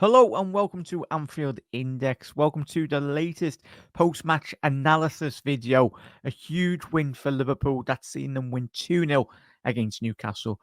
Hello and welcome to Anfield Index. Welcome to the latest post-match analysis video. A huge win for Liverpool that's seen them win 2-0 against Newcastle.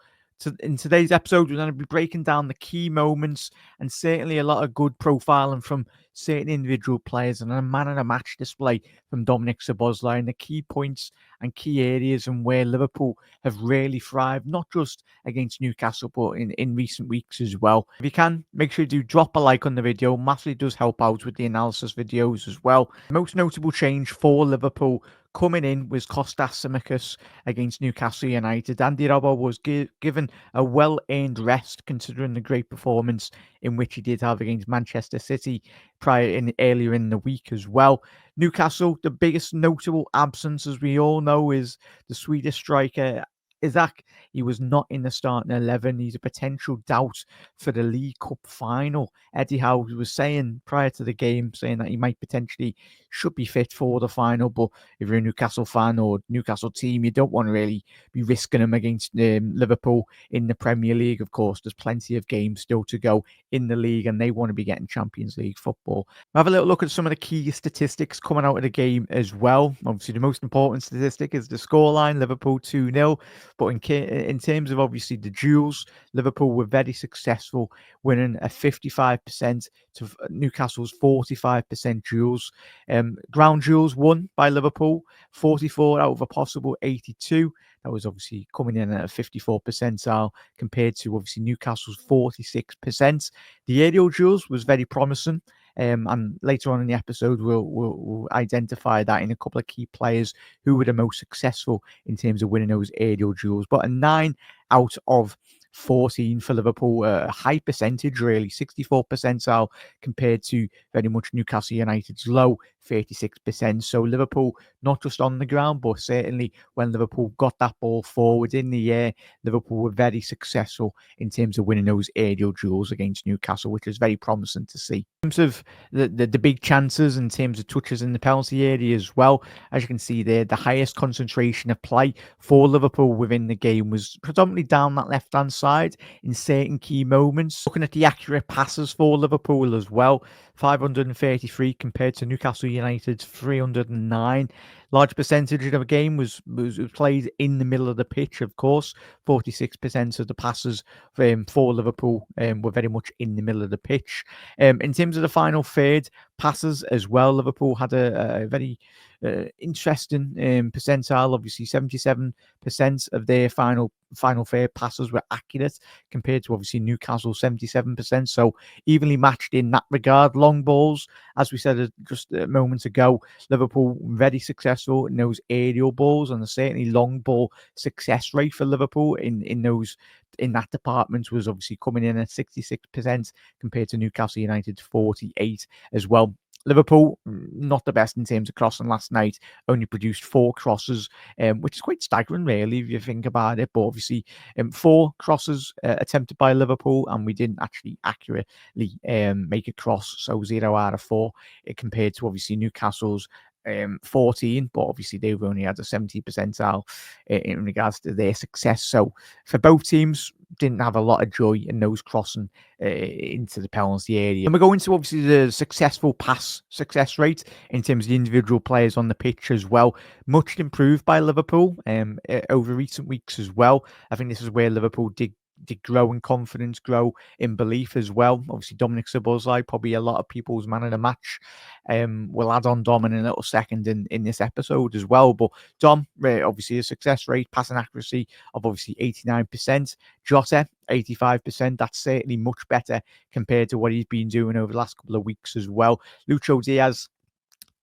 In today's episode, we're going to be breaking down the key moments and certainly a lot of good profiling from certain individual players and a man of the match display from Dominik Szoboszlai and the key points and key areas and where Liverpool have really thrived, not just against Newcastle, but in recent weeks as well. If you can, make sure you do drop a like on the video. Massively does help out with the analysis videos as well. The most notable change for Liverpool coming in was Kostas Tsimikas against Newcastle United. Andy Robbo was given a well-earned rest considering the great performance in which he did have against Manchester City earlier in the week as well. Newcastle, the biggest notable absence, as we all know, is the Swedish striker Isaac. He was not in the starting 11. He's a potential doubt for the League Cup final. Eddie Howe was saying prior to the game, saying that he might potentially should be fit for the final, but if you're a Newcastle fan or Newcastle team, you don't want to really be risking him against Liverpool in the Premier League. Of course, there's plenty of games still to go in the league, and they want to be getting Champions League football. We'll have a little look at some of the key statistics coming out of the game as well. Obviously, the most important statistic is the scoreline, Liverpool 2-0. But in terms of obviously the duels, Liverpool were very successful, winning a 55% to Newcastle's 45% duels. Ground duels won by Liverpool, 44 out of a possible 82. That was obviously coming in at a 54 percentile compared to obviously Newcastle's 46%. The aerial duels was very promising. And later on in the episode, we'll identify that in a couple of key players who were the most successful in terms of winning those aerial duels. But a 9 out of 14 for Liverpool, a high percentage, really, 64 percentile compared to very much Newcastle United's low 36%. So Liverpool, not just on the ground, but certainly when Liverpool got that ball forward in the air, Liverpool were very successful in terms of winning those aerial duels against Newcastle, which is very promising to see. In terms of the big chances, in terms of touches in the penalty area as well, as you can see there, the highest concentration of play for Liverpool within the game was predominantly down that left-hand side in certain key moments. Looking at the accurate passes for Liverpool as well, 533 compared to Newcastle United's 309. Large percentage of the game was played in the middle of the pitch, of course. 46% of the passes for Liverpool were very much in the middle of the pitch. In terms of the final third, passes as well, Liverpool had a very interesting percentile. Obviously, 77% of their final third passes were accurate compared to obviously Newcastle 77%. So evenly matched in that regard. Long balls, as we said just a moment ago, Liverpool very successful in those aerial balls, and certainly long ball success rate for Liverpool in that department was obviously coming in at 66% compared to Newcastle United's 48 as well. Liverpool, not the best in terms of crossing last night, only produced 4 crosses, which is quite staggering, really, if you think about it. But obviously, 4 crosses attempted by Liverpool, and we didn't actually accurately make a cross, so 0 out of 4, compared to obviously Newcastle's 14, but obviously they've only had a 70 percentile in regards to their success. So for both teams, didn't have a lot of joy in those crossing into the penalty area. And we're going to obviously the successful pass success rate in terms of the individual players on the pitch as well. Much improved by Liverpool over recent weeks as well. I think this is where Liverpool did grow in confidence, grow in belief as well. Obviously, Dominik Szoboszlai, probably a lot of people's man of the match. We'll add on Dom in a little second in this episode as well. But Dom, obviously, a success rate, passing accuracy of obviously 89%. Jota, 85%. That's certainly much better compared to what he's been doing over the last couple of weeks as well. Lucho Diaz,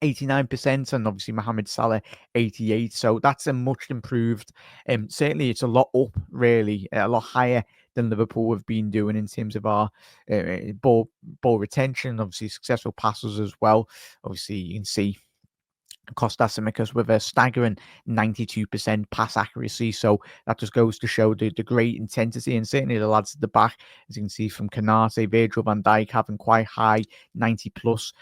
89%, and obviously Mohamed Salah 88. So that's a much improved. Certainly, it's a lot up, really, a lot higher than Liverpool have been doing in terms of our ball retention. Obviously, successful passes as well. Obviously, you can see Kostas Tsimikas with a staggering 92% pass accuracy. So that just goes to show the great intensity, and certainly the lads at the back, as you can see from Canate, Virgil van Dijk having quite high 90 plus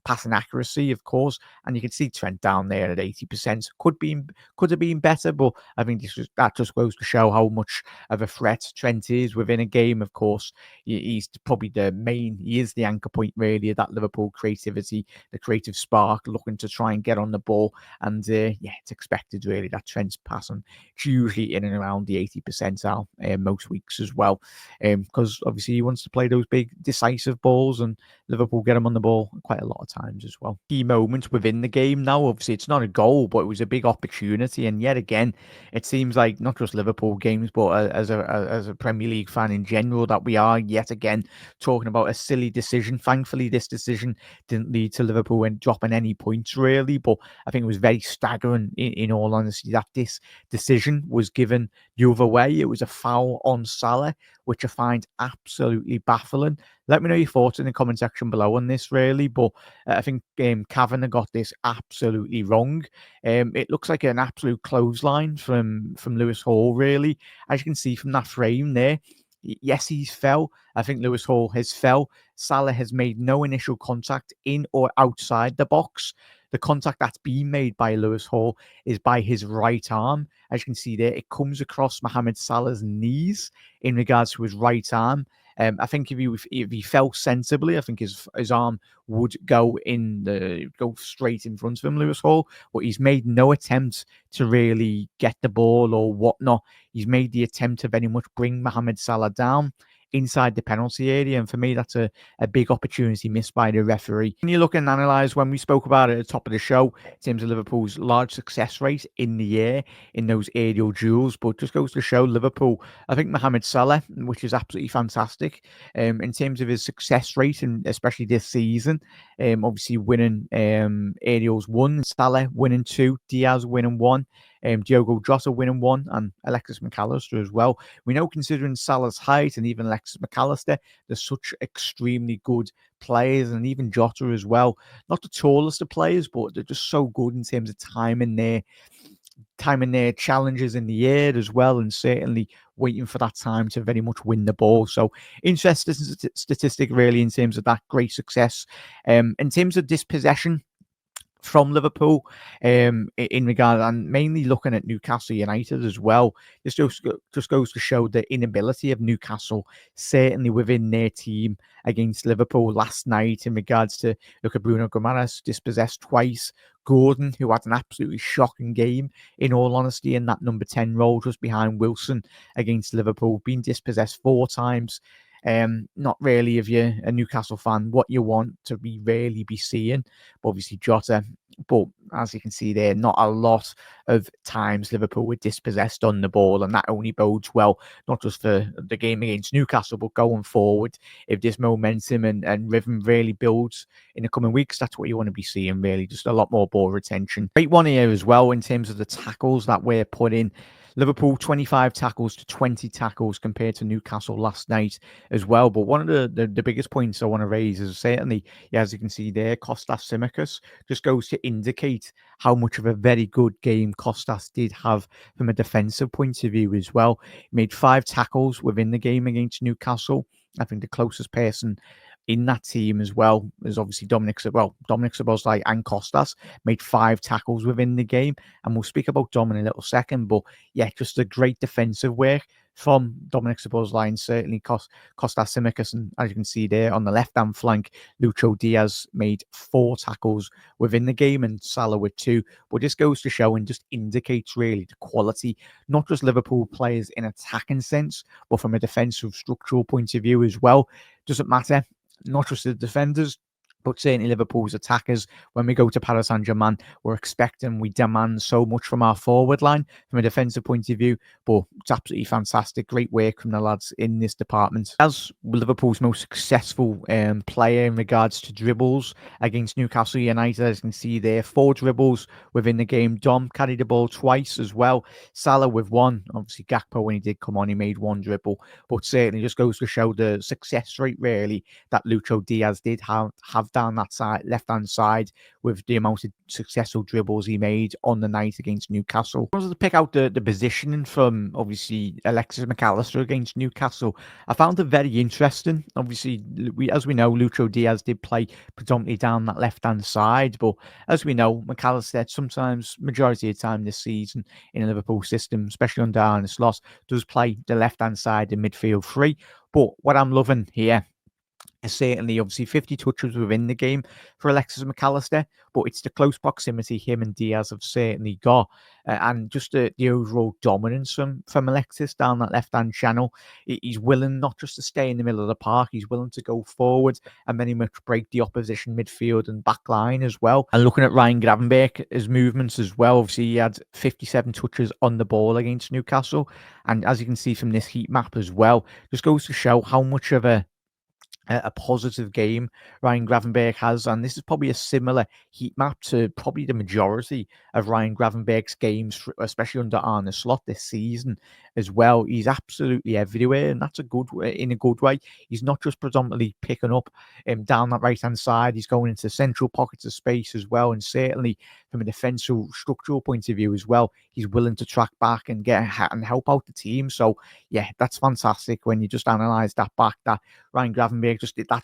passing accuracy, of course, and you can see Trent down there at 80%. Could have been better, but I think that just goes to show how much of a threat Trent is within a game. Of course, he's probably he is the anchor point really of that Liverpool creativity, the creative spark, looking to try and get on the ball. And it's expected really that Trent's passing. It's usually in and around the 80 percentile most weeks as well, because obviously he wants to play those big decisive balls, and Liverpool get him on the ball quite a lot of times as well. Key moments within the game now, obviously it's not a goal, but it was a big opportunity, and yet again, it seems like not just Liverpool games, but as a Premier League fan in general, that we are yet again talking about a silly decision. Thankfully, this decision didn't lead to Liverpool dropping any points really, but I think it was very staggering in all honesty that this decision was given the other way. It was a foul on Salah, which I find absolutely baffling. Let me know your thoughts in the comment section below on this, really. But I think Kavanagh got this absolutely wrong. It looks like an absolute clothesline from Lewis Hall, really. As you can see from that frame there, yes, he's fell. I think Lewis Hall has fell. Salah has made no initial contact in or outside the box. The contact that's being made by Lewis Hall is by his right arm. As you can see there, it comes across Mohamed Salah's knees in regards to his right arm. I think if he fell sensibly, I think his arm would go straight in front of him, Lewis Hall. But he's made no attempt to really get the ball or whatnot. He's made the attempt to very much bring Mohamed Salah down inside the penalty area, and for me that's a big opportunity missed by the referee. When you look and analyse, when we spoke about it at the top of the show, in terms of Liverpool's large success rate in the year in those aerial duels, but just goes to show Liverpool, I think Mohamed Salah, which is absolutely fantastic in terms of his success rate, and especially this season, obviously winning aerials 1, Salah winning 2, Diaz winning 1, Diogo Jota winning 1, and Alexis McAllister as well. We know, considering Salah's height and even Alexis McAllister, they're such extremely good players, and even Jota as well. Not the tallest of players, but they're just so good in terms of timing their challenges in the air as well, and certainly waiting for that time to very much win the ball. So interesting statistic really in terms of that great success. In terms of dispossession from Liverpool, in regard, and mainly looking at Newcastle United as well, this just goes to show the inability of Newcastle, certainly within their team against Liverpool last night, in regards to, look at Bruno Guimaraes dispossessed twice, Gordon, who had an absolutely shocking game, in all honesty, in that number 10 role just behind Wilson against Liverpool, being dispossessed 4 times. Not really, if you're a Newcastle fan, what you want to really be seeing. But obviously Jota, but as you can see there, not a lot of times Liverpool were dispossessed on the ball, and that only bodes well, not just for the game against Newcastle, but going forward. If this momentum and rhythm really builds in the coming weeks, that's what you want to be seeing, really. Just a lot more ball retention. Great one here as well in terms of the tackles that we're putting. Liverpool 25 tackles to 20 tackles compared to Newcastle last night as well. But one of the biggest points I want to raise is certainly, as you can see there, Kostas Tsimikas just goes to indicate how much of a very good game Kostas did have from a defensive point of view as well. He made 5 tackles within the game against Newcastle. I think the closest person in that team as well is obviously Dominik Szoboszlai, and Kostas made 5 tackles within the game, and we'll speak about Dom in a little second. But yeah, just a great defensive work from Dominik Szoboszlai, and certainly Kostas Tsimikas. And as you can see there on the left-hand flank, Lucho Diaz made 4 tackles within the game, and Salah with 2. But this goes to show and just indicates really the quality, not just Liverpool players in attacking sense, but from a defensive structural point of view as well. Doesn't matter, not just the defenders, but certainly Liverpool's attackers. When we go to Paris Saint-Germain, we demand so much from our forward line from a defensive point of view, but it's absolutely fantastic. Great work from the lads in this department. As Liverpool's most successful player in regards to dribbles against Newcastle United, as you can see there, 4 dribbles within the game. Dom carried the ball twice as well. Salah with 1. Obviously, Gakpo, when he did come on, he made 1 dribble, but certainly just goes to show the success rate, really, that Lucho Diaz did have down that side, left-hand side, with the amount of successful dribbles he made on the night against Newcastle. I wanted to pick out the positioning from, obviously, Alexis McAllister against Newcastle. I found it very interesting. Obviously, as we know, Lucho Diaz did play predominantly down that left-hand side, but as we know, McAllister sometimes, majority of the time this season in a Liverpool system, especially under Arne Slot, does play the left-hand side in midfield three. But what I'm loving here is certainly, obviously, 50 touches within the game for Alexis McAllister, but it's the close proximity him and Diaz have certainly got, and just the overall dominance from Alexis down that left-hand channel. He's willing not just to stay in the middle of the park, he's willing to go forward and very much break the opposition midfield and back line as well. And looking at Ryan Gravenberch, his movements as well, obviously he had 57 touches on the ball against Newcastle, and as you can see from this heat map as well, just goes to show how much of a positive game Ryan Gravenberch has, and this is probably a similar heat map to probably the majority of Ryan Gravenberch's games, especially under Arne Slot this season as well. He's absolutely everywhere, and that's a good way, in a good way. He's not just predominantly picking up down that right-hand side, he's going into central pockets of space as well, and certainly from a defensive structural point of view as well, he's willing to track back and get and help out the team. So yeah, that's fantastic when you just analyze that back, that Ryan Gravenberch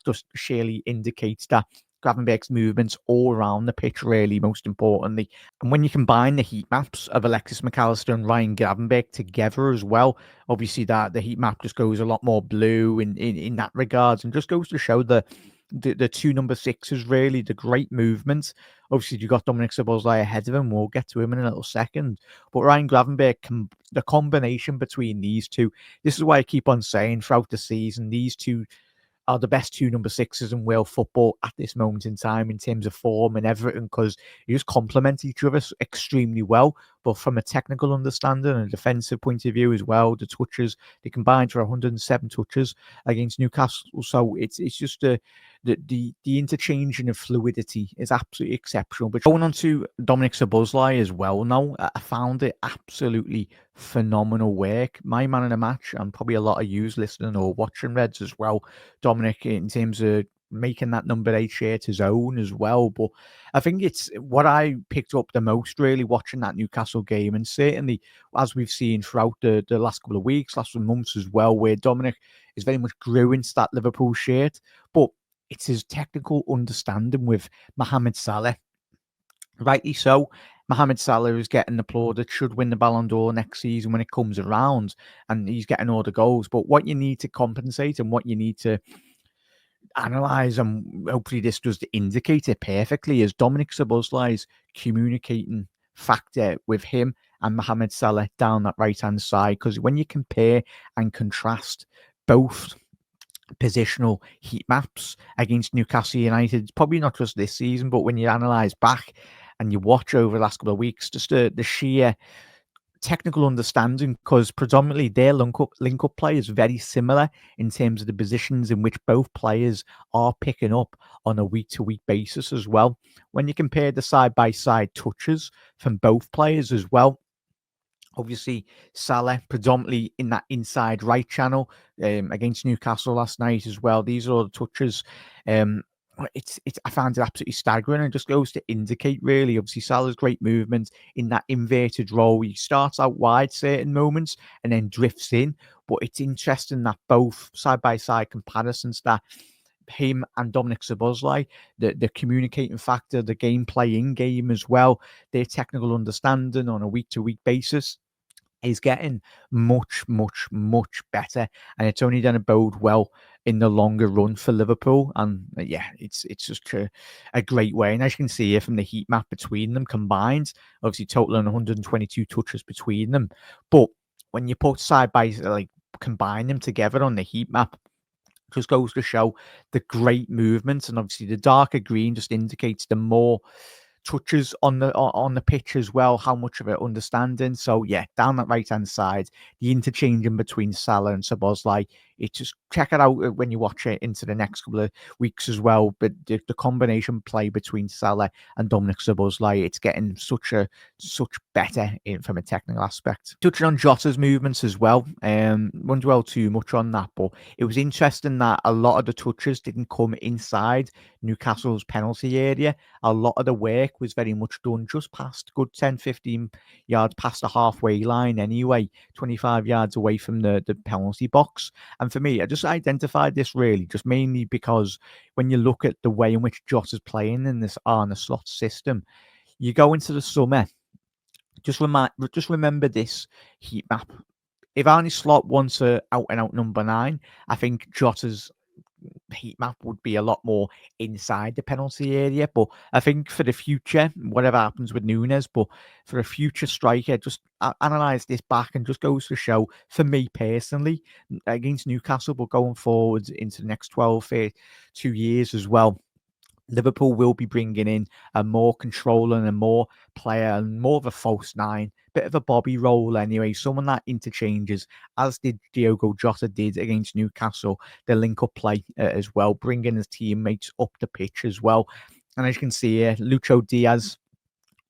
just surely indicates that Gravenberch's movements all around the pitch, really, most importantly. And when you combine the heat maps of Alexis McAllister and Ryan Gravenberch together as well, obviously that the heat map just goes a lot more blue in that regards, and just goes to show the two number sixes, really, the great movement. Obviously, you got Dominik Szoboszlai ahead of him. We'll get to him in a little second. But Ryan Gravenberch, the combination between these two, this is why I keep on saying throughout the season, these two are the best two number sixes in world football at this moment in time in terms of form and everything, because you just complement each other extremely well. But from a technical understanding and a defensive point of view as well, the touches, they combined for 107 touches against Newcastle. So it's just the interchanging of fluidity is absolutely exceptional. But going on to Dominik Szoboszlai as well now, I found it absolutely phenomenal work. My man in the match, and probably a lot of yous listening or watching Reds as well, Dominik, in terms of making that number 8 shirt his own as well. But I think it's what I picked up the most, really, watching that Newcastle game, and certainly as we've seen throughout the last couple of weeks, last few months as well, where Dominik is very much grew into that Liverpool shirt, but it's his technical understanding with Mohamed Salah. Rightly so. Mohamed Salah is getting applauded, should win the Ballon d'Or next season when it comes around, and he's getting all the goals. But what you need to compensate and what you need to analyze, and hopefully this does indicate it perfectly, is Dominik Szoboszlai's communicating factor with him and Mohamed Salah down that right-hand side. Because when you compare and contrast both positional heat maps against Newcastle United, probably not just this season, but when you analyze back and you watch over the last couple of weeks, just the sheer technical understanding, because predominantly their link-up play is very similar in terms of the positions in which both players are picking up on a week-to-week basis as well. When you compare the side-by-side touches from both players as well, obviously, Salah predominantly in that inside right channel against Newcastle last night as well. These are all the touches. I found it absolutely staggering, and just goes to indicate, really, obviously Salah's great movement in that inverted role. He starts out wide certain moments and then drifts in. But it's interesting that both side-by-side comparisons, that him and Dominik Szoboszlai, the communicating factor, the gameplay in-game as well, their technical understanding on a week-to-week basis is getting much, much, much better, and it's only going to bode well in the longer run for Liverpool. And yeah, it's just a great way. And as you can see here from the heat map between them combined, obviously totaling 122 touches between them. But when you put side by combine them together on the heat map, just goes to show the great movements. And obviously the darker green just indicates the more touches on the pitch as well, how much of it understanding. So yeah, down that right hand side, the interchanging between Salah and Szoboszlai It's just check it out when you watch it into the next couple of weeks as well. But the combination play between Salah and Dominik Szoboszlai, it's getting such better from a technical aspect. Touching on Jota's movements as well, won't dwell too much on that, but it was interesting that a lot of the touches didn't come inside Newcastle's penalty area. A lot of the work was very much done just past good 10-15 yards past the halfway line anyway, 25 yards away from the penalty box. And for me, I just identified this really just mainly because when you look at the way in which Jota's playing in this Arne Slot system, you go into the summer, just remember this heat map. If Arne Slot wants a out-and-out number 9, I think Jota's heat map would be a lot more inside the penalty area. But I think for the future, whatever happens with Nunes, but for a future striker, just analyze this back and just goes to show, for me personally, against Newcastle, but going forward into the next 2 years as well, Liverpool will be bringing in a more controlling and more player and more of a false 9, bit of a Bobby role anyway, someone that interchanges, as did Diogo Jota did against Newcastle, the link-up play as well, bringing his teammates up the pitch as well. And as you can see here, Lucho Diaz,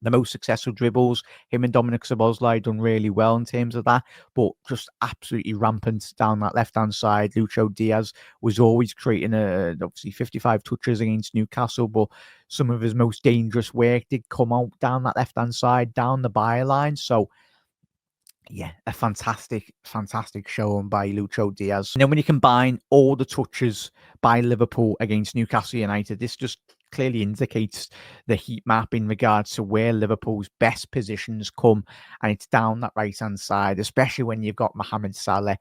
the most successful dribbles. Him and Dominik Szoboszlai done really well in terms of that, but just absolutely rampant down that left-hand side. Lucho Diaz was always creating obviously 55 touches against Newcastle, but some of his most dangerous work did come out down that left-hand side, down the byline. So yeah, a fantastic showing by Lucho Diaz. And then when you combine all the touches by Liverpool against Newcastle United, this just clearly indicates the heat map in regards to where Liverpool's best positions come, and it's down that right-hand side, especially when you've got Mohamed Salah.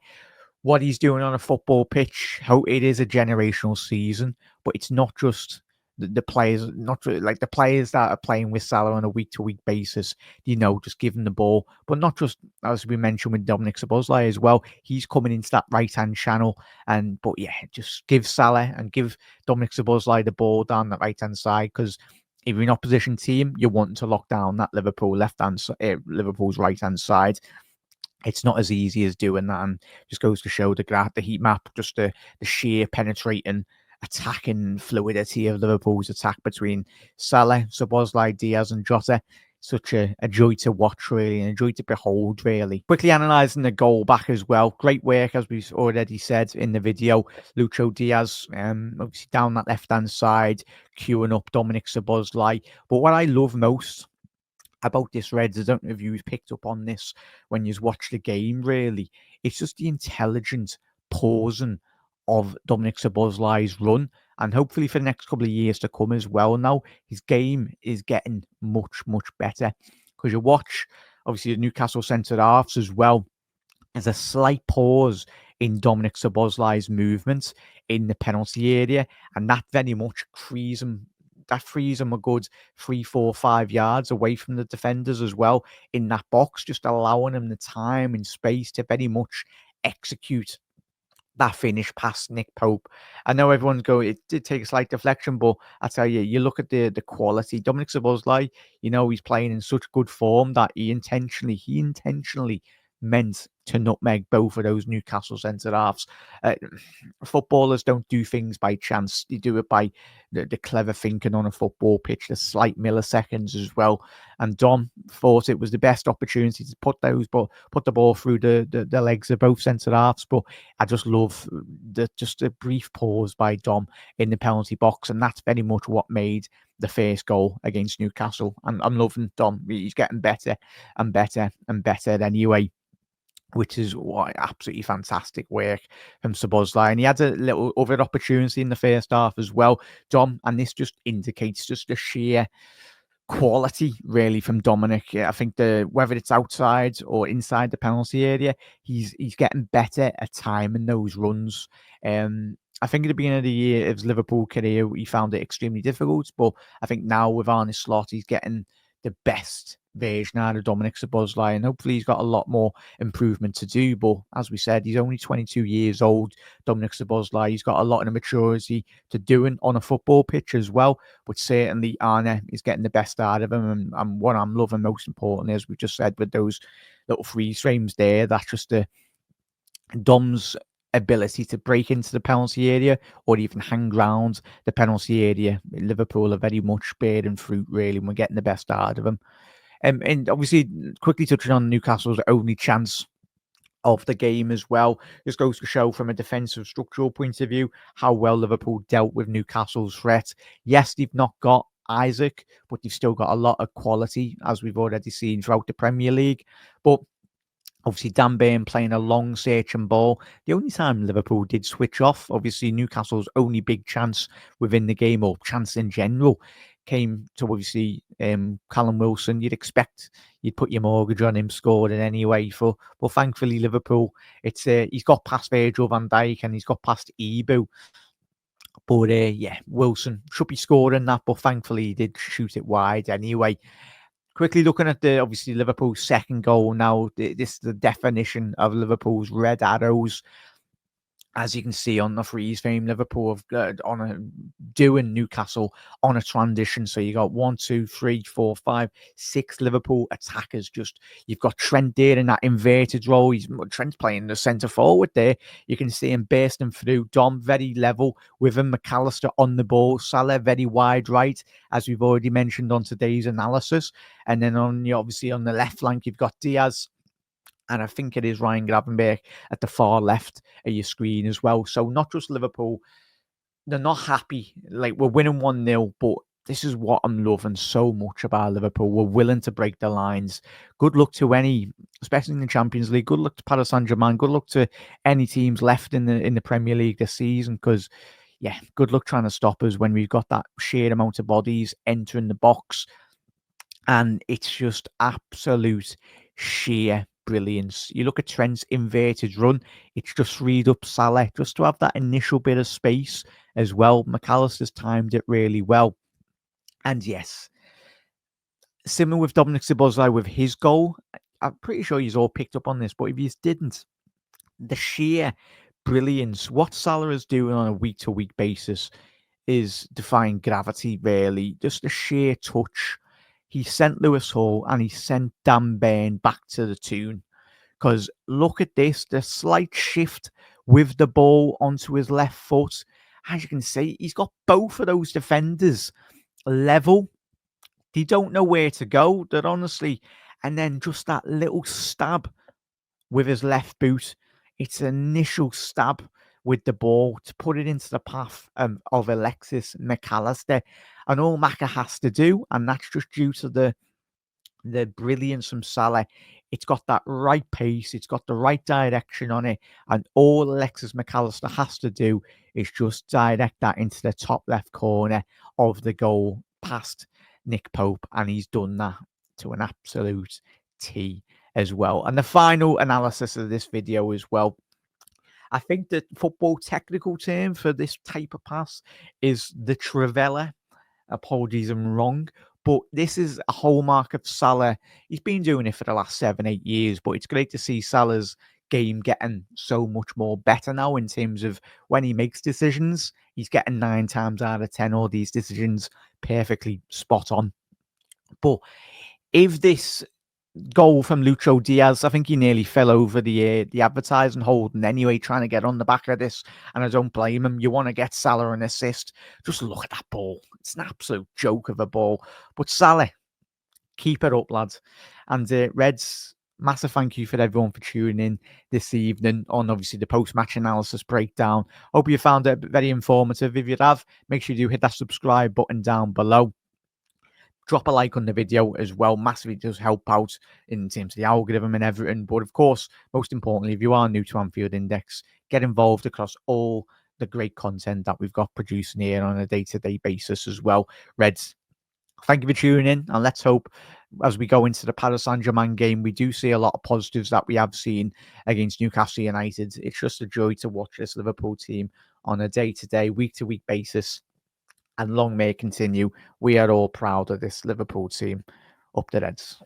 What he's doing on a football pitch, it is a generational season, but it's not just the players, not like the players that are playing with Salah on a week-to-week basis, just give them the ball. But not just, as we mentioned with Dominik Szoboszlai as well, he's coming into that right-hand channel. But yeah, just give Salah and give Dominik Szoboszlai the ball down that right-hand side, because if you're an opposition team, you're wanting to lock down that Liverpool's right-hand side. It's not as easy as doing that, and just goes to show the heat map, just the sheer penetrating, attacking fluidity of Liverpool's attack between Salah, Szoboszlai, Diaz and Jota. Such a joy to watch, really, and a joy to behold, really. Quickly analysing the goal back as well. Great work, as we've already said in the video. Lucho Diaz, obviously down that left-hand side, queuing up Dominik Szoboszlai. But what I love most about this, Reds, I don't know if you've picked up on this when you watch the game, really. It's just the intelligent pausing of Dominik Szoboszlai's run, and hopefully for the next couple of years to come as well. Now his game is getting much better, because you watch obviously the Newcastle centre halves as well. There's a slight pause in Dominik Szoboszlai's movements in the penalty area, and that very much frees him a good 3, 4, 5 yards away from the defenders as well in that box, just allowing him the time and space to very much execute that finish past Nick Pope. I know everyone's going, it did take a slight deflection, but I tell you, you look at the quality. Dominik Szoboszlai, he's playing in such good form that he intentionally meant to nutmeg both of those Newcastle centre halves. Footballers don't do things by chance. They do it by the clever thinking on a football pitch, the slight milliseconds as well. And Dom thought it was the best opportunity to put the ball through the legs of both centre halves. But I just love just a brief pause by Dom in the penalty box, and that's very much what made the first goal against Newcastle. And I'm loving Dom. He's getting better and better anyway, which is absolutely fantastic work from Szoboszlai. And he had a little other opportunity in the first half as well, Dom, and this just indicates just the sheer quality, really, from Dominik. I think whether it's outside or inside the penalty area, he's getting better at timing those runs. I think at the beginning of the year, his Liverpool career, he found it extremely difficult, but I think now with Arne Slot, he's getting the best version out of Dominik Szoboszlai, and hopefully he's got a lot more improvement to do. But as we said, he's only 22 years old, Dominik Szoboszlai. He's got a lot of maturity to doing on a football pitch as well, but certainly Arne is getting the best out of him. And what I'm loving most importantly, as we just said, with those little freeze frames there, that's just Dom's ability to break into the penalty area or even hang around the penalty area. Liverpool are very much bearing fruit, really, and we're getting the best out of them. And obviously, quickly touching on Newcastle's only chance of the game as well. Just goes to show from a defensive structural point of view how well Liverpool dealt with Newcastle's threat. Yes, they've not got Isaac, but they've still got a lot of quality, as we've already seen throughout the Premier League. But obviously, Dan Burn playing a long searching ball. The only time Liverpool did switch off, obviously, Newcastle's only big chance within the game, or chance in general, came to obviously Callum Wilson. You'd expect you'd put your mortgage on him scoring anyway. But thankfully, Liverpool, he's got past Virgil van Dijk and he's got past Ebu. But yeah, Wilson should be scoring that, but thankfully he did shoot it wide anyway. Quickly looking at obviously Liverpool's second goal now, this is the definition of Liverpool's red arrows. As you can see on the freeze frame, Liverpool have doing Newcastle on a transition. So you got 1, 2, 3, 4, 5, 6 Liverpool attackers. You've got Trent there in that inverted role. Trent's playing the centre forward there. You can see him bursting through. Dom very level with him. McAllister on the ball. Salah very wide right, as we've already mentioned on today's analysis. And then obviously on the left flank, you've got Diaz. And I think it is Ryan Gravenberch at the far left of your screen as well. So not just Liverpool, they're not happy. Like, we're winning 1-0, but this is what I'm loving so much about Liverpool. We're willing to break the lines. Good luck to any, especially in the Champions League. Good luck to Paris Saint-Germain. Good luck to any teams left in the Premier League this season, because, yeah, good luck trying to stop us when we've got that sheer amount of bodies entering the box. And it's just absolute sheer brilliance. You look at Trent's inverted run, it's just freed up Salah just to have that initial bit of space as well. McAllister's timed it really well. And yes, similar with Dominik Szoboszlai with his goal, I'm pretty sure you've all picked up on this, but if you didn't, the sheer brilliance, what Salah is doing on a week-to-week basis is defying gravity, really. Just the sheer touch. He sent Lewis Hall and he sent Dan Burn back to the tune. Because look at this, the slight shift with the ball onto his left foot. As you can see, he's got both of those defenders level. They don't know where to go. They're honestly, and then just that little stab with his left boot. It's an initial stab with the ball to put it into the path of Alexis McAllister. And all Maka has to do, and that's just due to the brilliance from Salah. It's got that right pace, it's got the right direction on it, and all Alexis McAllister has to do is just direct that into the top left corner of the goal past Nick Pope, and he's done that to an absolute T as well. And the final analysis of this video as well, I think the football technical term for this type of pass is the trivela. Apologies, I'm wrong. But this is a hallmark of Salah. He's been doing it for the last 7-8 years, but it's great to see Salah's game getting so much more better now in terms of when he makes decisions. He's getting 9 times out of 10 all these decisions perfectly spot on. But if this goal from Lucho Diaz, I think he nearly fell over the advertising holding anyway, trying to get on the back of this, and I don't blame him. You want to get Salah an assist. Just look at that ball. It's an absolute joke of a ball. But Salah, keep it up, lads. And Reds, massive thank you for everyone for tuning in this evening on obviously the post-match analysis breakdown. Hope you found it very informative. If you have, make sure you do hit that subscribe button down below. Drop a like on the video as well. Massively does help out in terms of the algorithm and everything. But of course, most importantly, if you are new to Anfield Index, get involved across all the great content that we've got producing here on a day-to-day basis as well. Reds, thank you for tuning in. And let's hope as we go into the Paris Saint-Germain game, we do see a lot of positives that we have seen against Newcastle United. It's just a joy to watch this Liverpool team on a day-to-day, week-to-week basis. And long may it continue. We are all proud of this Liverpool team. Up the Reds.